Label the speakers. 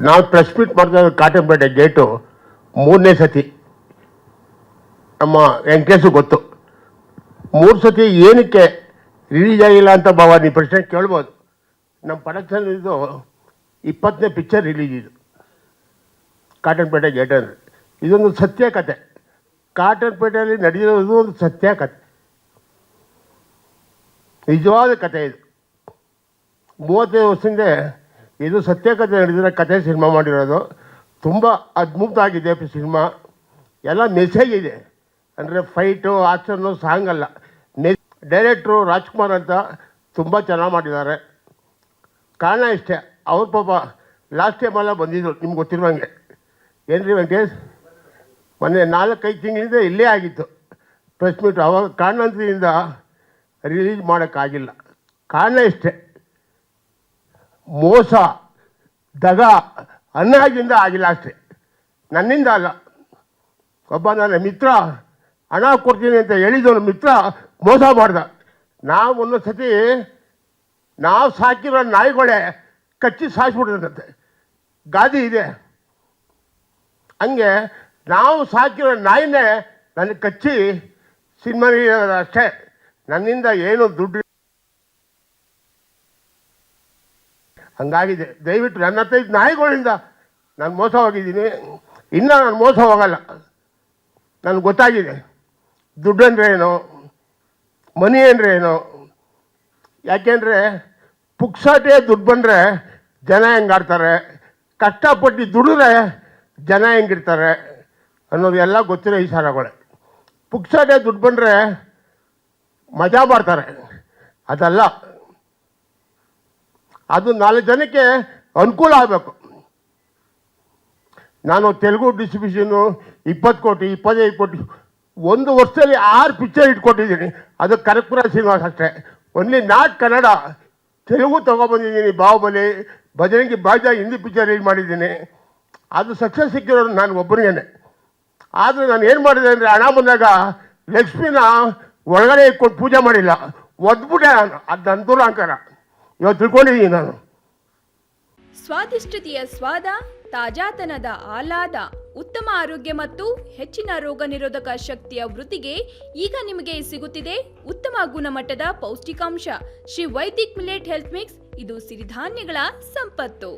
Speaker 1: ನಾವು press meet ಮಾಡ್ತಾ Cottonpet gate 3ನೇ ಸತಿ ನಮ್ಮ ವೆಂಕಟೇಶು ಗೊತ್ತು. 3 ಸತಿ ಏನಕ್ಕೆ ರಿಲೀಸ್ ಆಗಿಲ್ಲ ಅಂತ ಬಾಬಾ ನೀವು ಪ್ರಶ್ನೆ ಕೇಳ್ಬೋದು. ನಮ್ಮ ಪ್ರೊಡಕ್ಷನ್ ಇದು 20ನೇ ಪಿಕ್ಚರ್ ರಿಲೀಸ್ ಇದು ಕಾಟನ್ಪೇಟೆ ಗೇಟ್ ಅಂದರೆ. ಇದೊಂದು ಸತ್ಯ ಕತೆ. ಕಾಟನ್ಪೇಟೆಯಲ್ಲಿ ನಡೆದಿರೋದು ಒಂದು ಸತ್ಯ ಕತೆ, ನಿಜವಾದ ಕತೆ. ಇದು 35 ವರ್ಷದಿಂದ ಇದು ಸತ್ಯ ಕತೆ ನಡೆದಿರೋ ಕತೆ ಸಿನಿಮಾ ಮಾಡಿರೋದು. ತುಂಬ ಅದ್ಭುತ ಆಗಿದೆ ಸಿನಿಮಾ. ಎಲ್ಲ ಮೆಸೇಜ್ ಇದೆ, ಅಂದರೆ ಫೈಟು ಆಕ್ಷನ್ನು ಸಾಂಗ್ ಅಲ್ಲ. ಡೈರೆಕ್ಟ್ರು ರಾಜ್ಕುಮಾರ್ ಅಂತ ತುಂಬ ಚೆನ್ನಾಗಿ ಮಾಡಿದ್ದಾರೆ. ಕಾರಣ ಇಷ್ಟೇ, ಅವ್ರ ಪಾಪ ಲಾಸ್ಟ್ ಟೈಮೆಲ್ಲ ಬಂದಿದ್ರು ನಿಮ್ಗೆ ಗೊತ್ತಿರುವಂಗೆ. ಏನ್ರಿ ವೆಂಕಟೇಶ್, ಮೊನ್ನೆ 4-5 ತಿಂಗಳಿಂದ ಇಲ್ಲೇ ಆಗಿತ್ತು ಪ್ರೆಸ್ ಮೀಟು. ಅವಾಗ ಕಾರಣಾಂತರದಿಂದ ರಿಲೀಸ್ ಮಾಡೋಕ್ಕಾಗಿಲ್ಲ. ಕಾರಣ ಇಷ್ಟೇ, ಮೋಸ ದಗ ಅನ್ನಾಗಿಂದ ಆಗಿಲ್ಲ ಅಷ್ಟೇ, ನನ್ನಿಂದ ಅಲ್ಲ. ಒಬ್ಬ ನನ್ನ ಮಿತ್ರ ಹಣ ಕೊಡ್ತೀನಿ ಅಂತ ಹೇಳಿದವನು ಮಿತ್ರ ಮೋಸ ಮಾಡ್ದ. ನಾವು ಒಂದೊಂದು ಸತಿ ನಾವು ಸಾಕಿರೋ ನಾಯಿಗಳೇ ಕಚ್ಚಿ ಸಾಯಿಸ್ಬಿಡ್ತಂತೆ, ಗಾದಿ ಇದೆ. ಹಂಗೆ ನಾವು ಸಾಕಿರೋ ನಾಯಿನೇ ನನಗೆ ಕಚ್ಚಿ ಸಿನಿಮಾ ಅಷ್ಟೇ, ನನ್ನಿಂದ ಏನು ದುಡ್ಡು ಹಂಗಾಗಿದೆ. ದಯವಿಟ್ಟು ನನ್ನ ಹತ್ರ ಇದ್ದ ನಾಯಿಗಳಿಂದ ನಾನು ಮೋಸ ಹೋಗಿದ್ದೀನಿ, ಇನ್ನೂ ನಾನು ಮೋಸ ಹೋಗಲ್ಲ. ನನಗೆ ಗೊತ್ತಾಗಿದೆ ದುಡ್ಡು ಅಂದರೆ ಏನು, ಮನಿ ಅಂದರೆ ಏನು. ಯಾಕೆಂದರೆ ಪುಕ್ಸಾಟೆ ದುಡ್ಡು ಬಂದರೆ ಜನ ಹೆಂಗಾಡ್ತಾರೆ, ಕಷ್ಟಪಟ್ಟು ದುಡಿದ್ರೆ ಜನ ಹೆಂಗಿರ್ತಾರೆ ಅನ್ನೋದು ಎಲ್ಲ ಗೊತ್ತಿರೋ ವಿಚಾರಗಳೇ. ಪುಕ್ಸಾಟೆ ದುಡ್ಡು ಬಂದರೆ ಮಜಾ ಮಾಡ್ತಾರೆ, ಅದಲ್ಲ. ಅದು 4 ಜನಕ್ಕೆ ಅನುಕೂಲ ಆಗಬೇಕು. ನಾನು ತೆಲುಗು ಡಿಸ್ಟ್ರಿಬ್ಯೂಷನ್ನು 20 ಕೋಟಿ 25 ಕೋಟಿ 1 ವರ್ಷದಲ್ಲಿ 6 ಪಿಕ್ಚರ್ ಇಟ್ಕೊಟ್ಟಿದ್ದೀನಿ. ಅದು ಕನಕಪುರ ಶ್ರೀನಿವಾಸ್ ಅಷ್ಟೇ. ಓನ್ಲಿ ನಾಟ್ ಕನ್ನಡ, ತೆಲುಗು ತೊಗೊಬಂದಿದ್ದೀನಿ. ಬಾಹುಬಲಿ, ಬಜರಂಗಿ ಬಾಜಾ ಹಿಂದಿ ಪಿಕ್ಚರ್ ರಿಲೀಸ್ ಮಾಡಿದ್ದೀನಿ. ಅದು ಸಕ್ಸಸ್ ಸಿಕ್ಕಿರೋದು ನಾನು ಒಬ್ಬನಿಗೇನೆ. ಆದರೆ ನಾನು ಏನು ಮಾಡಿದೆ ಅಂದರೆ, ಹಣ ಬಂದಾಗ ಲಕ್ಷ್ಮಿನ ಒಳಗಡೆ ಇಟ್ಕೊಂಡು ಪೂಜೆ ಮಾಡಿಲ್ಲ, ಒದ್ಬಿಟ್ಟೆ ನಾನು. ಅದು ನನ್ನ ದುರಹಂಕಾರ ಇವತ್ತು ತಿಳ್ಕೊಂಡಿದ್ದೀನಿ ನಾನು.
Speaker 2: ಸ್ವಾದಿಷ್ಟತೆಯ ಸ್ವಾದ, ತಾಜಾತನದ ಆಹ್ಲಾದ, ಉತ್ತಮ ಆರೋಗ್ಯ ಮತ್ತು ಹೆಚ್ಚಿನ ರೋಗ ನಿರೋಧಕ ಶಕ್ತಿಯ ವೃದ್ಧಿಗೆ ಈಗ ನಿಮಗೆ ಸಿಗುತ್ತಿದೆ ಉತ್ತಮ ಗುಣಮಟ್ಟದ ಪೌಷ್ಟಿಕಾಂಶ Shri Vaidik millet health mix. ಇದು ಸಿರಿಧಾನ್ಯಗಳ ಸಂಪತ್ತು.